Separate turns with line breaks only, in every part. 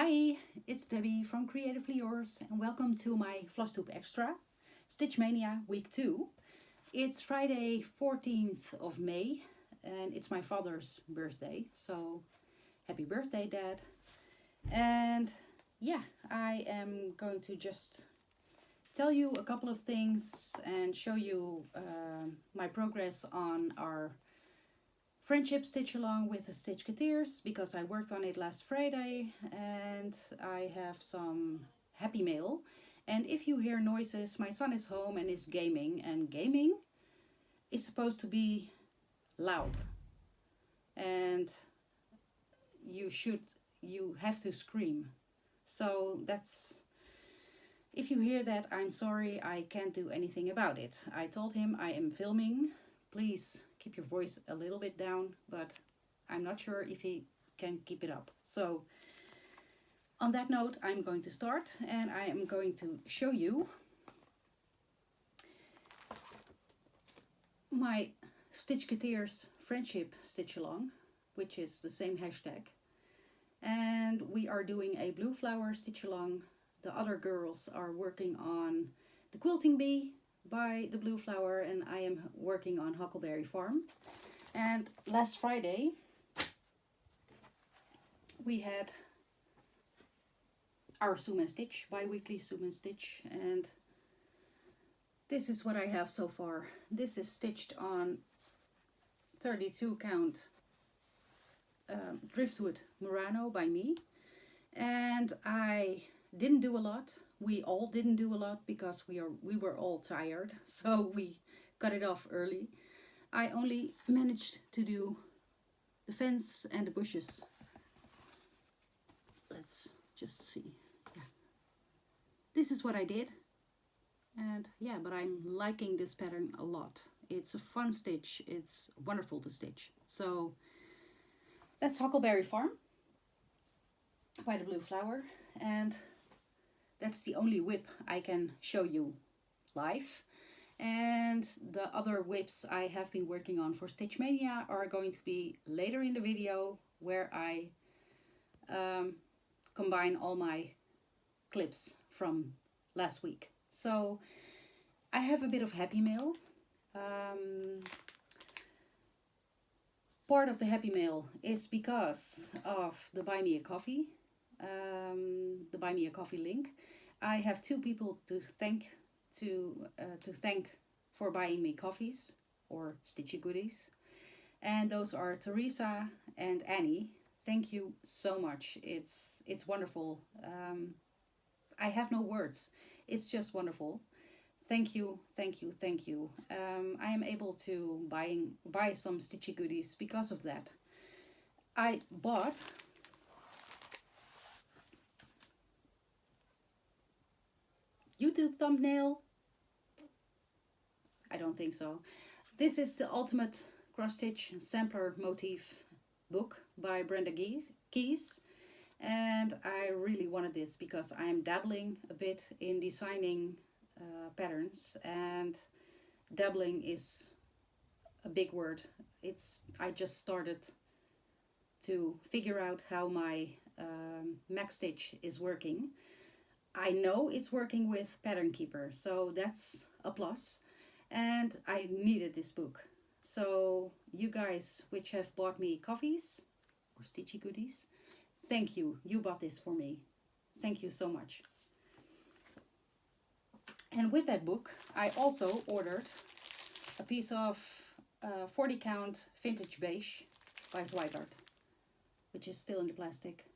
Hi, it's Debbie from Creatively Yours and welcome to my Flosstube Extra, Stitchmaynia week 2. It's Friday 14th of May and it's my father's birthday, so happy birthday, Dad. And yeah, I am going to just tell you a couple of things and show you my progress on our friendship stitch along with the Stitchketeers, because I worked on it last Friday and I have some happy mail. And if you hear noises, my son is home and is gaming, and gaming is supposed to be loud, and you have to scream. So that's, if you hear that, I'm sorry, I can't do anything about it. I told him I am filming, please keep your voice a little bit down, but I'm not sure if he can keep it up. So on that note, I'm going to start and I am going to show you my Stitchketeers friendship stitch along, which is the same hashtag. And we are doing a blue flower stitch along. The other girls are working on the quilting bee by the blue flower and I am working on Huckleberry Farm. And last Friday we had our Zoom and Stitch, bi-weekly Zoom and Stitch, and this is what I have so far. This is stitched on 32 count driftwood Murano by me, and I didn't do a lot. We all didn't do a lot because we were all tired, so we cut it off early. I only managed to do the fence and the bushes. Let's just see. Yeah. This is what I did. And yeah, but I'm liking this pattern a lot. It's a fun stitch. It's wonderful to stitch. So that's Huckleberry Farm by the blue flower. And that's the only whip I can show you live. And the other whips I have been working on for Stitchmaynia are going to be later in the video, where I combine all my clips from last week. So I have a bit of happy mail. Part of the happy mail is because of the Buy Me a Coffee, the Buy Me a Coffee link. I have two people to thank for buying me coffees or stitchy goodies, and those are Teresa and Annie. Thank you so much. It's wonderful. I have no words. It's just wonderful. Thank you, thank you, thank you. I am able to buy some stitchy goodies because of that. I bought YouTube thumbnail. I don't think so. This is the Ultimate Cross Stitch Sampler Motif book by Brenda Keys. And I really wanted this because I'm dabbling a bit in designing patterns, and dabbling is a big word. I just started to figure out how my max stitch is working. I know it's working with Pattern Keeper, so that's a plus. And I needed this book. So you guys which have bought me coffees or stitchy goodies, thank you. You bought this for me. Thank you so much. And with that book, I also ordered a piece of 40 count vintage beige by Zweigart, which is still in the plastic.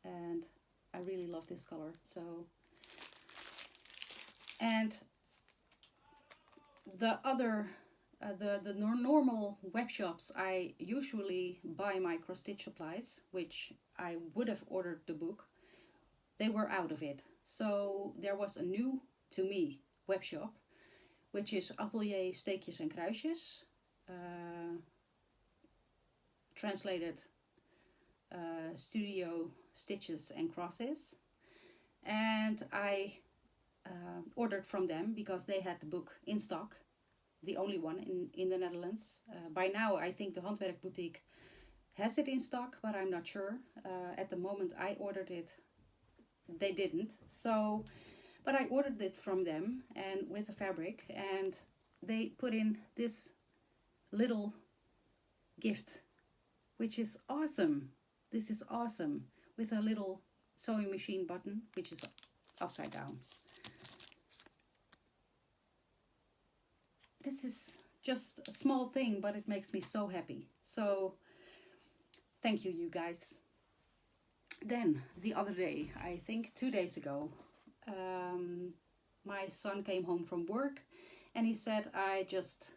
And I really love this color. So, and the other, the normal web shops, I usually buy my cross stitch supplies, which I would have ordered the book. They were out of it. So there was a new, to me, web shop, which is Atelier, Steekjes and Kruisjes. Translated Studio Stitches and Crosses. And I ordered from them because they had the book in stock, the only one in the Netherlands. By now I think the Handwerk Boutique has it in stock, but I'm not sure. At the moment I ordered it they didn't. So, but I ordered it from them and with the fabric, and they put in this little gift, which is awesome. This is awesome, with a little sewing machine button, which is upside down. This is just a small thing, but it makes me so happy. So thank you, you guys. Then the other day, I think 2 days ago, my son came home from work and he said, I just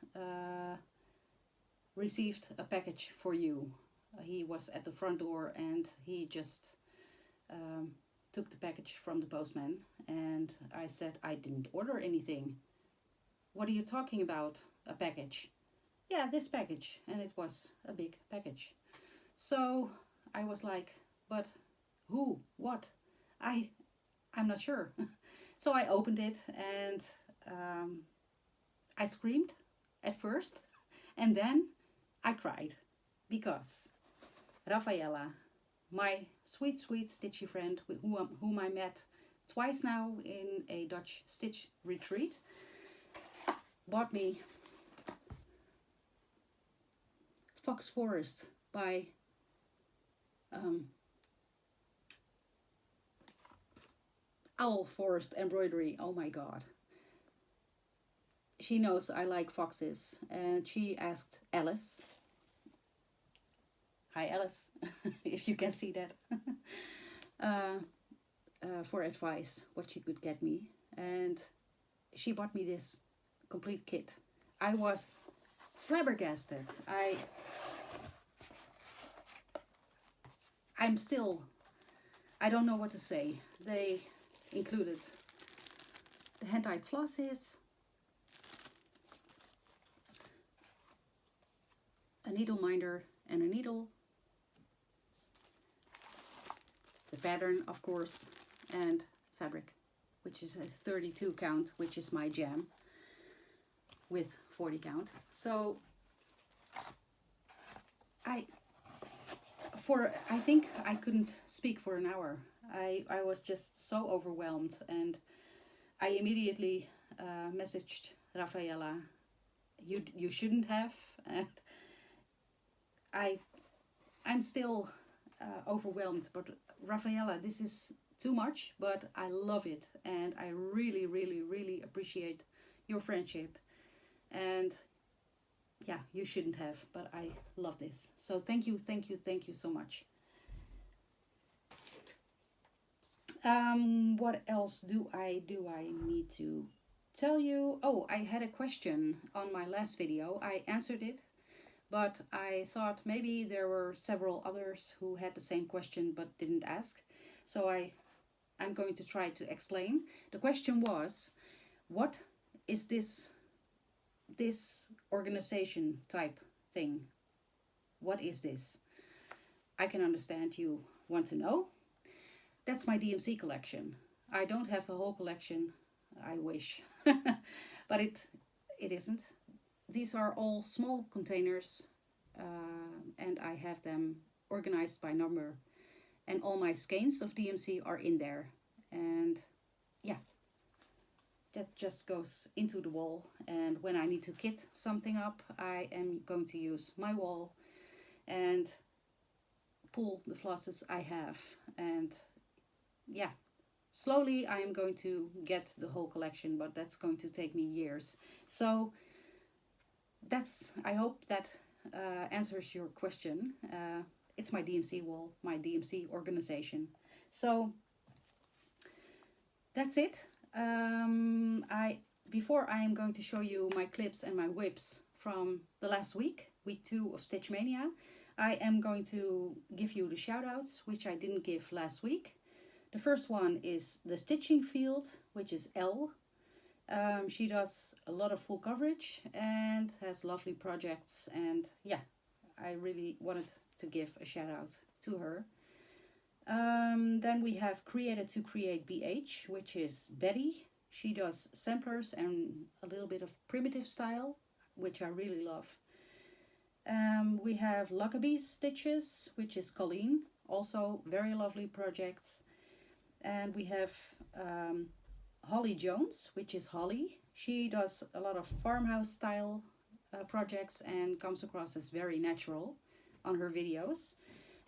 received a package for you. He was at the front door and he just took the package from the postman, and I said, I didn't order anything. What are you talking about? A package? Yeah, this package. And it was a big package. So I was like, but who? What? I'm not sure. So I opened it and I screamed at first, and then I cried because Rafaela, my sweet, sweet stitchy friend whom I met twice now in a Dutch stitch retreat, bought me Fox Forest by Owl Forest Embroidery. Oh my god. She knows I like foxes, and she asked Alice. Hi Alice, if you can see that. For advice, what she could get me. And she bought me this complete kit. I was flabbergasted. I'm still, I don't know what to say. They included the hand-dyed flosses, a needle minder and a needle, the pattern of course, and fabric, which is a 32 count, which is my jam, with 40 count. So I think I couldn't speak for an hour. I was just so overwhelmed, and I immediately messaged Rafaela, you shouldn't have, and I'm still overwhelmed, but Rafaela, this is too much, but I love it, and I really, really, really appreciate your friendship, and yeah, you shouldn't have, but I love this. So thank you, thank you, thank you so much. What else do I need to tell you? Oh, I had a question on my last video. I answered it, but I thought maybe there were several others who had the same question but didn't ask. So I'm going to try to explain. The question was, what is this organization type thing? What is this? I can understand you want to know. That's my DMC collection. I don't have the whole collection, I wish, but it isn't. These are all small containers, and I have them organized by number, and all my skeins of DMC are in there, and yeah, that just goes into the wall. And when I need to kit something up, I am going to use my wall and pull the flosses I have, and yeah, slowly I am going to get the whole collection, but that's going to take me years. So I hope that answers your question. It's my DMC wall, my DMC organization. So that's it. Before I am going to show you my clips and my whips from the last week 2 of Stitchmaynia, I am going to give you the shout outs, which I didn't give last week. The first one is the stitching field, which is Elle. She does a lot of full coverage and has lovely projects, and yeah, I really wanted to give a shout out to her. Then we have Created to Create BH, which is Betty. She does samplers and a little bit of primitive style, which I really love. We have Luckabee Stitches, which is Colleen. Also very lovely projects. And we have Holly Jones, which is Holly. She does a lot of farmhouse style projects and comes across as very natural on her videos.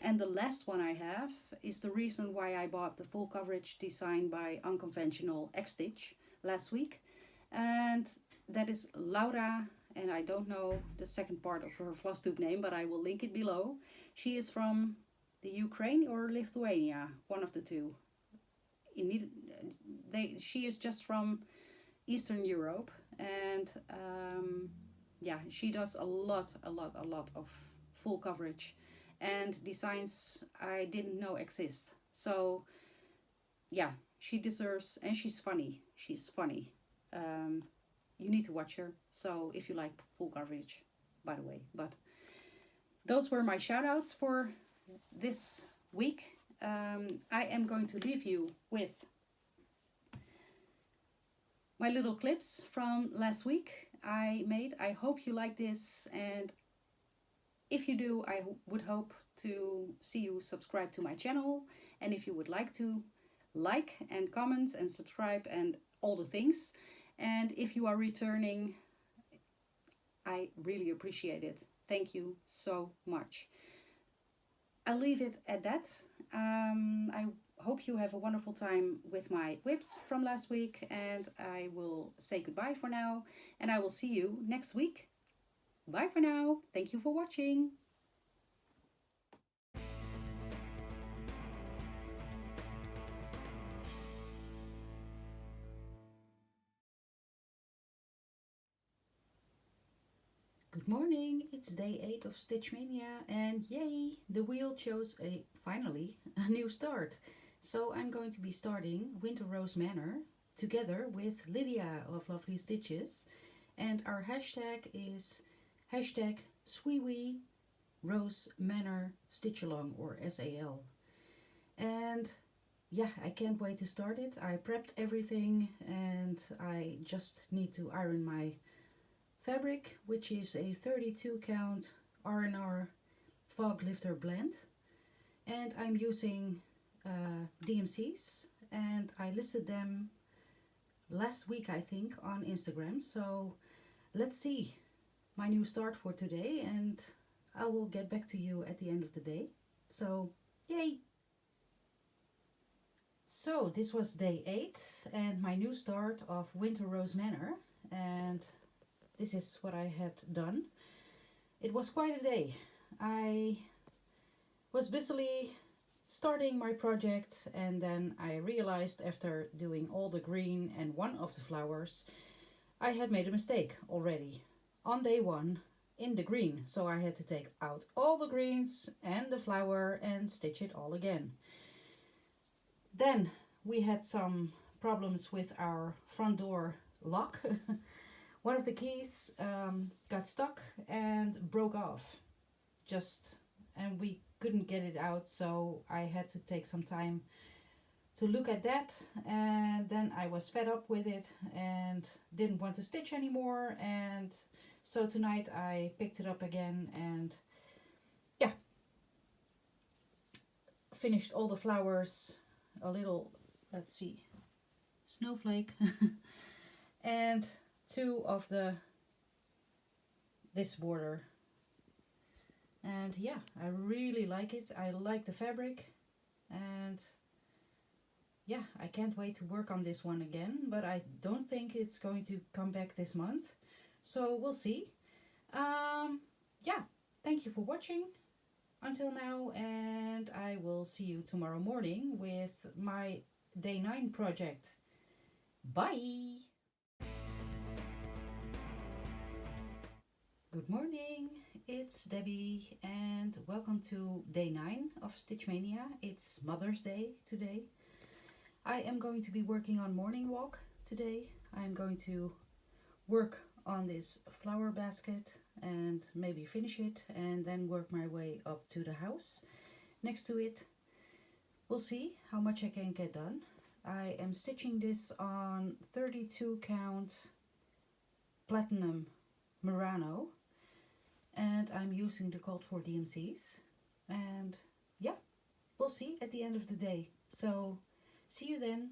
And the last one I have is the reason why I bought the full coverage design by Unconventional X-Stitch last week. And that is Laura, and I don't know the second part of her Flosstube name, but I will link it below. She is from the Ukraine or Lithuania, one of the two. She is just from Eastern Europe, and yeah, she does a lot of full coverage and designs I didn't know exist. So yeah, she deserves, and she's funny. You need to watch her. So if you like full coverage, by the way. But those were my shout outs for this week. I am going to leave you with my little clips from last week I made. I hope you like this, and if you do, I would hope to see you subscribe to my channel, and if you would like to, like and comment and subscribe and all the things. And if you are returning, I really appreciate it. Thank you so much. I'll leave it at that. I hope you have a wonderful time with my whips from last week, and I will say goodbye for now, and I will see you next week. Bye for now. Thank you for watching. Good morning, it's day 8 of Stitchmaynia, and yay, the wheel chose finally a new start. So I'm going to be starting Winter Rose Manor together with Lydia of Lovely Stitches, and our hashtag is hashtag SweeWee Rose Manor Stitch Along, or SAL. And yeah, I can't wait to start it. I prepped everything and I just need to iron my fabric, which is a 32 count R&R fog lifter blend, and I'm using DMCs, and I listed them last week I think on Instagram. So let's see my new start for today, and I will get back to you at the end of the day. So yay! So this was day 8 and my new start of Winter Rose Manor, and this is what I had done. It was quite a day. I was busily starting my project, and then I realized after doing all the green and one of the flowers, I had made a mistake already on day 1 in the green. So I had to take out all the greens and the flower and stitch it all again. Then we had some problems with our front door lock. One of the keys got stuck and broke off, and we couldn't get it out, so I had to take some time to look at that, and then I was fed up with it and didn't want to stitch anymore, and so tonight I picked it up again and yeah, finished all the flowers, a little, let's see, snowflake and 2 of this border, and yeah, I really like it. I like the fabric, and yeah, I can't wait to work on this one again, but I don't think it's going to come back this month, so we'll see. Yeah, thank you for watching until now, and I will see you tomorrow morning with my day 9 project. Bye! Good morning, it's Debbie, and welcome to day 9 of Stitchmaynia. It's Mother's Day today. I am going to be working on Morning Walk today. I'm going to work on this flower basket and maybe finish it, and then work my way up to the house next to it. We'll see how much I can get done. I am stitching this on 32 count platinum Murano, and I'm using the called for DMCs, and yeah, we'll see at the end of the day. So See you then.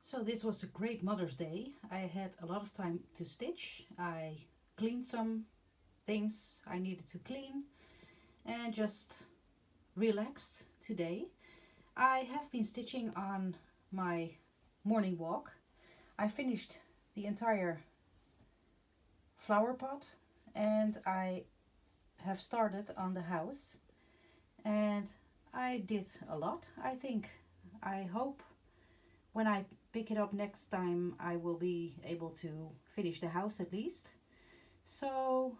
So this was a great Mother's Day. I had a lot of time to stitch. I cleaned some things I needed to clean and just relaxed today. I have been stitching on my morning walk. I finished the entire flower pot and I have started on the house, and I did a lot, I think. I hope when I pick it up next time I will be able to finish the house at least. So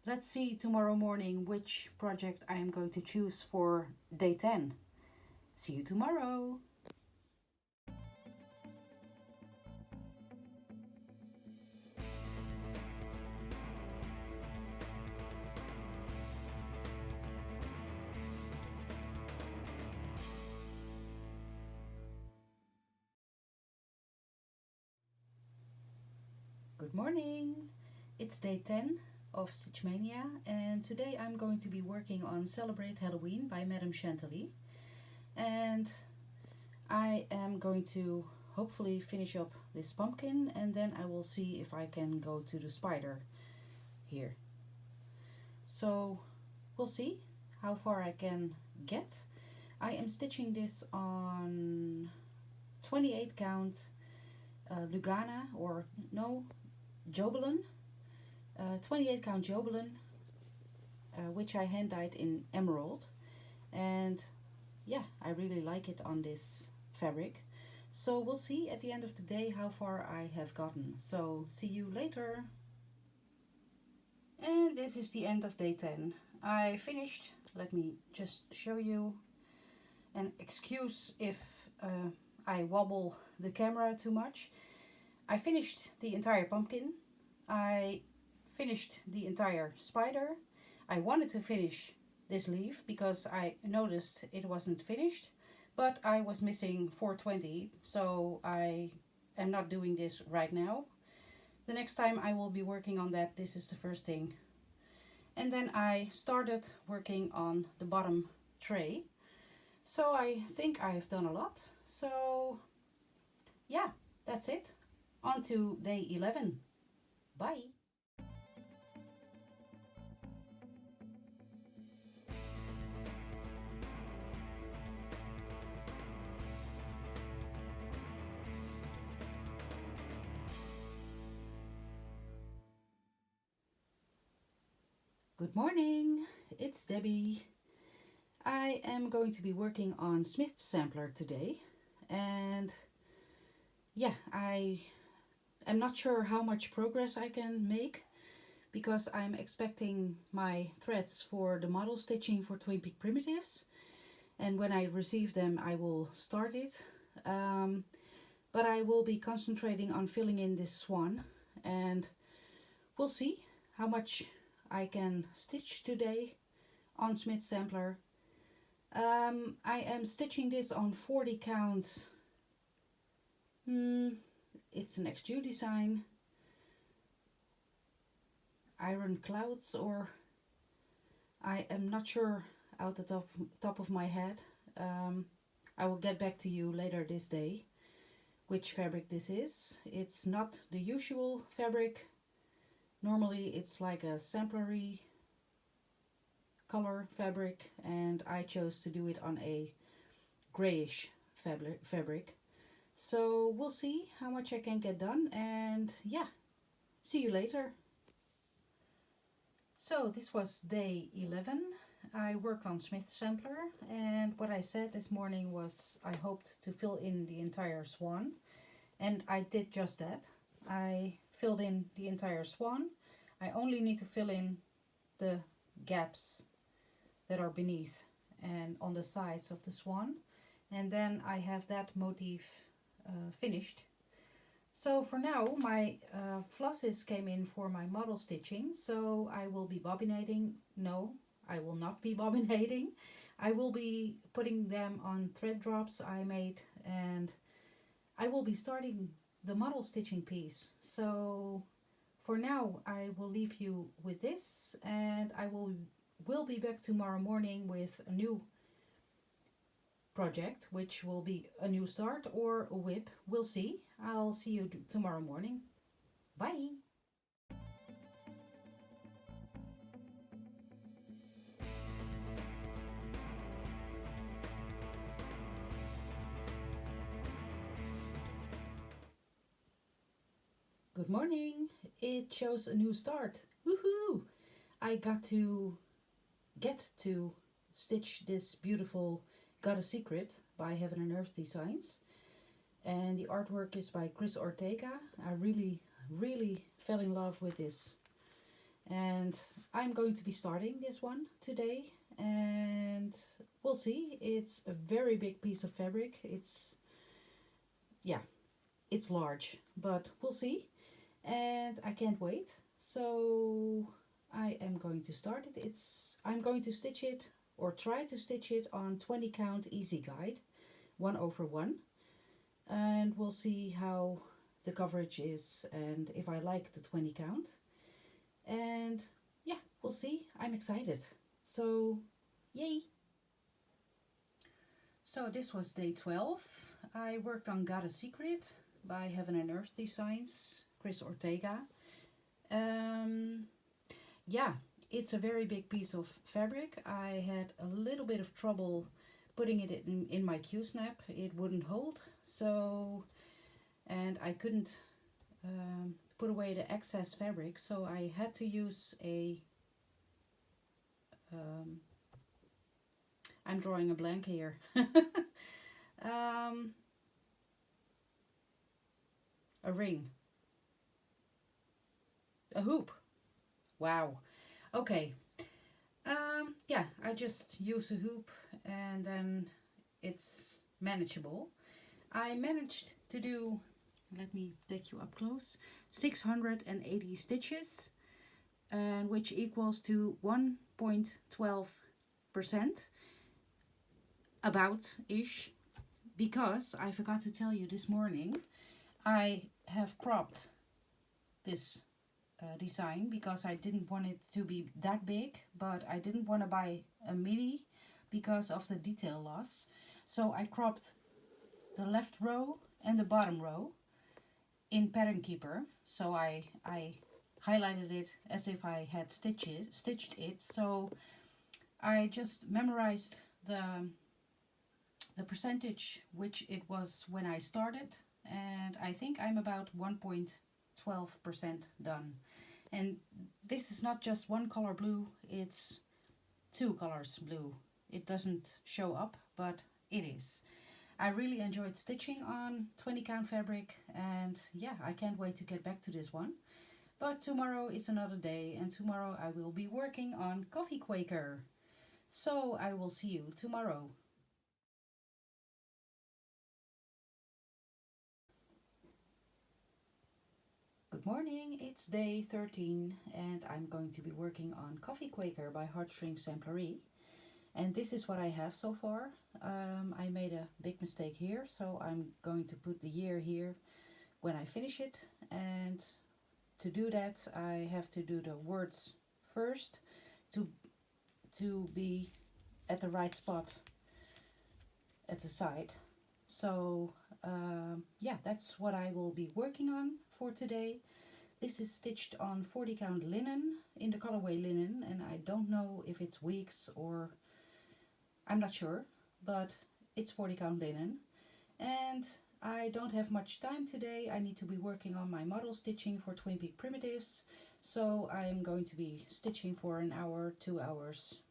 let's see tomorrow morning which project I am going to choose for day 10. See you tomorrow. Good morning. It's day 10 of Stitchmania, and today I'm going to be working on Celebrate Halloween by Madame Chantilly, and I am going to hopefully finish up this pumpkin, and then I will see if I can go to the spider here. So we'll see how far I can get. I am stitching this on 28 count Lugana, or no, Jobelin, 28 count Jobelin, which I hand dyed in emerald, and yeah, I really like it on this fabric. So we'll see at the end of the day how far I have gotten. So see you later. And this is the end of day 10. I finished. Let me just show you, and excuse if I wobble the camera too much. I finished the entire pumpkin. I finished the entire spider. I wanted to finish this leaf because I noticed it wasn't finished, but I was missing 420, so I am not doing this right now. The next time I will be working on that. This is the first thing. And then I started working on the bottom tray. So I think I've done a lot. So yeah, that's it. On to day 11. Bye. Good morning, it's Debbie. I am going to be working on Smith's sampler today, and yeah, I am not sure how much progress I can make because I'm expecting my threads for the model stitching for Twin Peak Primitives, and when I receive them I will start it, but I will be concentrating on filling in this swan, and we'll see how much I can stitch today on Smith's sampler. I am stitching this on 40 count. It's an XG design. Iron Clouds, or I am not sure out the top of my head. I will get back to you later this day which fabric this is. It's not the usual fabric. Normally it's like a samplery color fabric, and I chose to do it on a grayish fabric. So we'll see how much I can get done, and yeah, see you later. So this was day 11. I worked on Smith's sampler, and what I said this morning was I hoped to fill in the entire swan, and I did just that. I filled in the entire swan. I only need to fill in the gaps that are beneath and on the sides of the swan, and then I have that motif finished. So for now my flosses came in for my model stitching, so I will be bobbinating. No, I will not be bobbinating. I will be putting them on thread drops I made, and I will be starting the model stitching piece. So for now I will leave you with this, and I will be back tomorrow morning with a new project, which will be a new start or a whip. We'll see. I'll see you tomorrow morning. Bye. Good morning. It shows a new start. Woohoo! I get to stitch this beautiful Got a Secret by Heaven and Earth Designs. And the artwork is by Chris Ortega. I really fell in love with this. And I'm going to be starting this one today. And we'll see. It's a very big piece of fabric. It's large, but we'll see. And I can't wait. So I am going to start it. I'm going to stitch it or try to stitch it on 20 count easy guide, 1/1, and we'll see how the coverage is and if I like the 20 count. And yeah, we'll see. I'm excited. So yay. So this was day 12. I worked on Got a Secret by Heaven and Earth Designs, Chris Ortega. Yeah, it's a very big piece of fabric. I had a little bit of trouble putting it in my Q-snap. It wouldn't hold, so, and I couldn't put away the excess fabric, so I had to use I'm drawing a blank here. A ring. A hoop. Wow. Okay. Yeah, I just use a hoop and then it's manageable. I managed to do, let me take you up close, 680 stitches, and which equals to 1.12%, about-ish, because I forgot to tell you this morning, I have cropped this design because I didn't want it to be that big, but I didn't want to buy a mini because of the detail loss. So I cropped the left row and the bottom row in Pattern Keeper. So I highlighted it as if I had stitched it. So I just memorized the percentage which it was when I started, and I think I'm about 1.12% done. And this is not just one color blue, it's 2 colors blue. It doesn't show up, but it is. I really enjoyed stitching on 20 count fabric, and yeah, I can't wait to get back to this one. But tomorrow is another day, and tomorrow I will be working on Coffee Quaker. So I will see you tomorrow. Good morning, it's day 13 and I'm going to be working on Coffee Quaker by Heartstrings Exemplary. And this is what I have so far. I made a big mistake here, so I'm going to put the year here when I finish it. And to do that, I have to do the words first to be at the right spot at the side. So yeah, that's what I will be working on for today. This is stitched on 40 count linen in the colorway linen, and I don't know if it's weeks or I'm not sure, but it's 40 count linen. And I don't have much time today. I need to be working on my model stitching for Twin Peak Primitives, so I'm going to be stitching for an hour, 2 hours,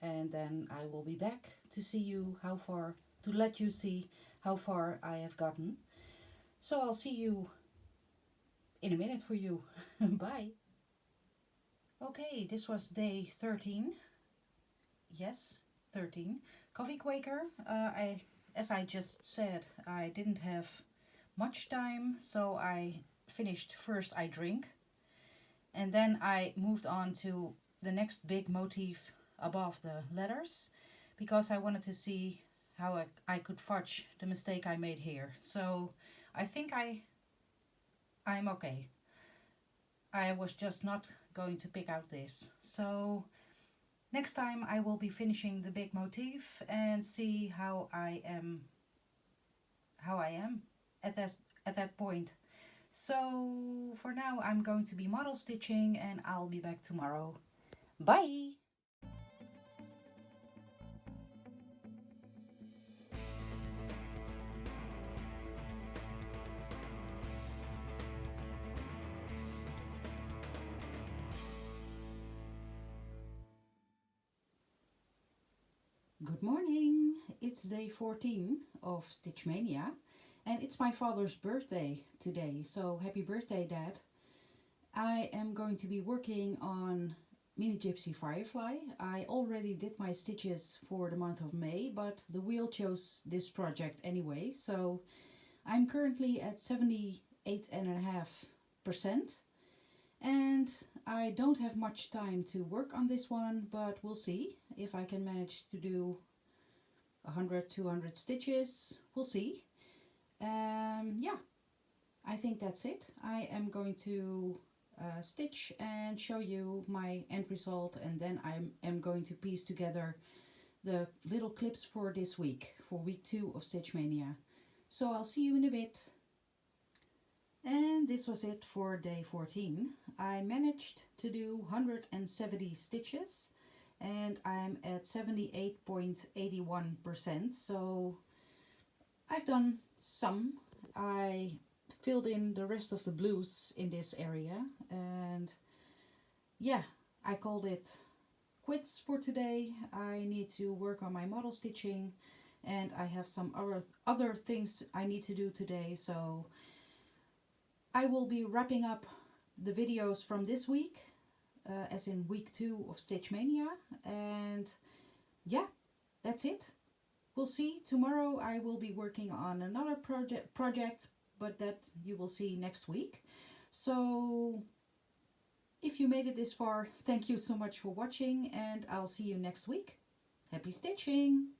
and then I will be back to see you to let you see how far I have gotten. So I'll see you in a minute for you. Bye. Okay, this was day 13. Yes, 13. Coffee Quaker. As I just said, I didn't have much time, so I finished first I drink, and then I moved on to the next big motif above the letters, because I wanted to see how I could fudge the mistake I made here. So I think I'm okay. I was just not going to pick out this. So Next time I will be finishing the big motif and see how I am at that point. So for now I'm going to be model stitching and I'll be back tomorrow. Bye! Good morning! It's day 14 of Stitchmania and it's my father's birthday today, so happy birthday, Dad. I am going to be working on Mini Gypsy Firefly. I already did my stitches for the month of May, but the wheel chose this project anyway, so I'm currently at 78.5%. And I don't have much time to work on this one, but we'll see if I can manage to do 100, 200 stitches. We'll see. Yeah, I think that's it. I am going to stitch and show you my end result, and then I am going to piece together the little clips for this week, for week 2 of Stitchmania. So I'll see you in a bit. And this was it for day 14. I managed to do 170 stitches and I'm at 78.81%, so I've done some. I filled in the rest of the blues in this area, and yeah, I called it quits for today. I need to work on my model stitching and I have some other things I need to do today, so I will be wrapping up the videos from this week, as in week 2 of Stitchmania, and yeah, that's it. We'll see. Tomorrow I will be working on another project, but that you will see next week. So if you made it this far, thank you so much for watching, and I'll see you next week. Happy stitching!